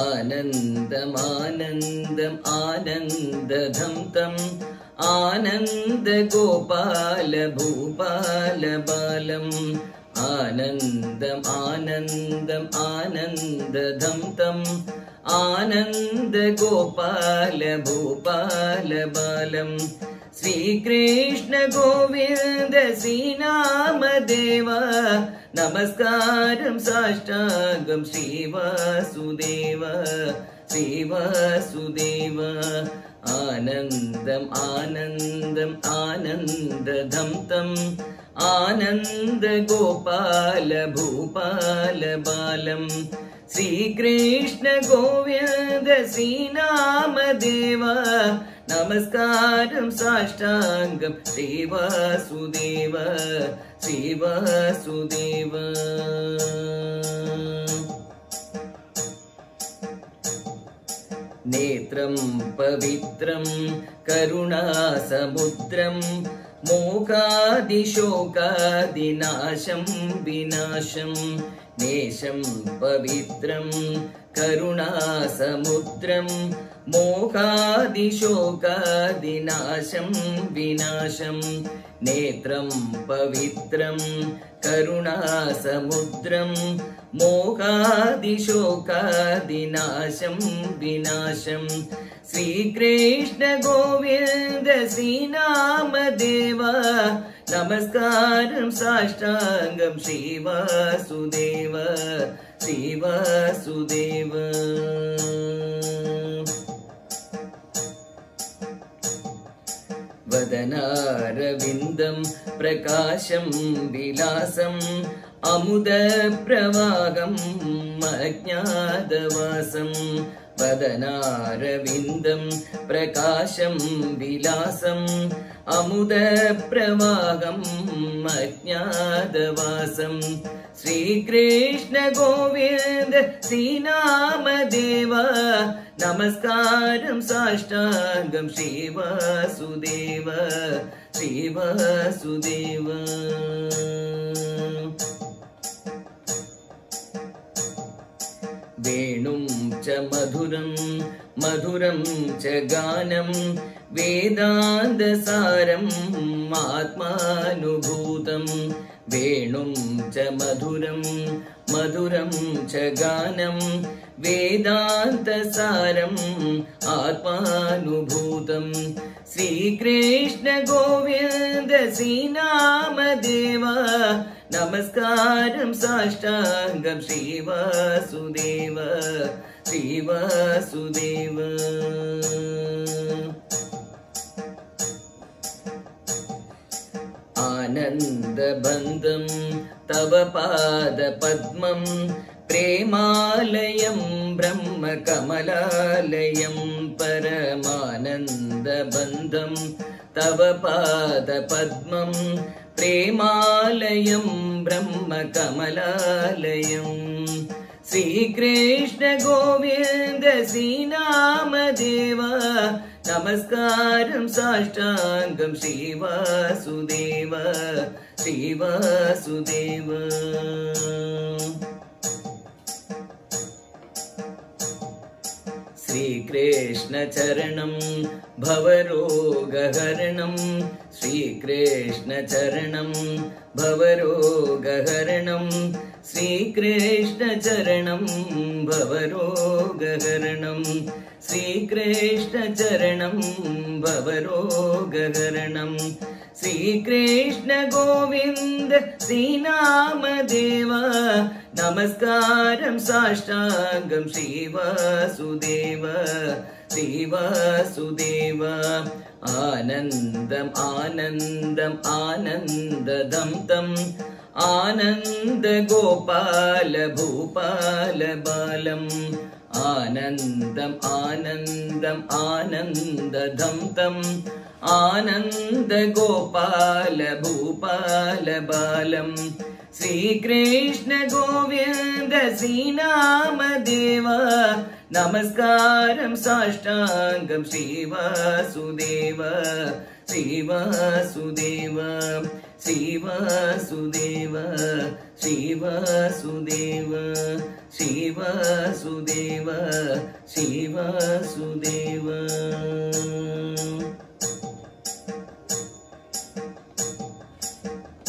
ആനന്ദം ആനന്ദം ആനന്ദധം തം ആനന്ദ ഗോപാല ഭൂപാല ബാലം. ആനന്ദം ആനന്ദം ആനന്ദധം തം ആനന്ദ ഗോപാല ഭൂപാല ബാലം. ശ്രീകൃഷ്ണ ഗോവിന്ദ ശ്രീനാമദേവ നമസ്കാരം സാഷ്ടാംഗം ശ്രീവാസുദേവ ശ്രീവാസുദേവ. ആനന്ദം ആനന്ദം ആനന്ദധം തം ആനന്ദ ഗോപാല ഭൂപാല ബാലം. ശ്രീകൃഷ്ണ ഗോവിന്ദ ശ്രീനാമദേവ നമസ്കാരം സാഷ്ടാംഗം ശ്രീവാസുദേവ ശ്രീവാസുദേവ. നേത്രം പവിത്രം കരുണാസമുദ്രം മോഹാദിശോകാദിനാശം വിനാശം. നേശം പവിത്രം കരുണാസമുദ്രം മോഹാദിശോകാദിനാശം വിനാശം. നേത്രം പവിത്രം കരുണാസമുദ്രം മോഹാദിശോകാദിനാശം വിനാശം. ശ്രീകൃഷ്ണ ഗോവിന്ദ ശ്രീനാമദേവ നമസ്കാരം സാഷ്ടാംഗം ശ്രീവാസുദേവ ശ്രീവാസുദേവ. വദനാരവിന്ദം പ്രകാശം വിലാസം അമുദപ്രവാഹം അജ്ഞാതവാസം. വദനാരവിന്ദം പ്രകാശം വിലാസം അമുദപ്രവാഹം അജ്ഞാതവാസം. ശ്രീകൃഷ്ണ ഗോവിന്ദ ശ്രീനാമദേവ നമസ്കാരം സാഷ്ടാംഗം ശ്രീവാസുദേവ ശ്രീവാസുദേവ. വേണും ച മധുരം മധുരം ച ഗാനം വേദാന്തസാരം ആത്മാനുഭൂതം. വേണും ച മധുരം മധുരം ച ഗാനം വേദാന്തസാരം ആത്മാനുഭൂതം. ശ്രീകൃഷ്ണ ഗോവിന്ദ ശ്രീനാമദേവ നമസ്കാരം സാഷ്ടാംഗം ശ്രീവാസുദേവ ശ്രീവാസുദേവ. ആനന്ദബന്ധം തവ പാദപദ്മം പ്രേമാലയം ബ്രഹ്മകമലാലയം. പരമാനന്ദബന്ധം തവ പാദപദ്മം പ്രേമാലയം ബ്രഹ്മകമലാലയം. ശ്രീകൃഷ്ണ ഗോവിന്ദ ശ്രീനാമദേവ നമസ്കാരം സാഷ്ടാംഗം ശ്രീവാസുദേവ ശ്രീവാസുദേവ. ശ്രീകൃഷ്ണ ചരണം ഭവരോഗഹരണം. ശ്രീകൃഷ്ണ ചരണം ഭവരോഗഹരണം. ശ്രീകൃഷ്ണ ചരണം ഭവരോഗഹരണം. ശ്രീകൃഷ്ണ ചരണം ഭവരോഗഹരണം. ശ്രീകൃഷ്ണ ഗോവിന്ദ ശ്രീനാമദേവ നമസ്കാരം സാഷ്ടാംഗം ശ്രീവാസുദേവ ശ്രീവാസുദേവ. ആനന്ദം ആനന്ദം ആനന്ദധം തം ആനന്ദ ഗോപാല ഭൂപാല ബാലം. ആനന്ദം ആനന്ദം ആനന്ദധം തം ആനന്ദ ഗോപാല ഭൂപാല ബാലം. ശ്രീകൃഷ്ണ ഗോവിന്ദ ശ്രീനാമദേവ നമസ്കാരം സാഷ്ടാംഗം ശ്രീവാസുദേവ ശ്രീവാസുദേവ. ശ്രീവാസുദേവ ശ്രീവാസുദേവ ശ്രീവാസുദേവ ശ്രീവാസുദേവ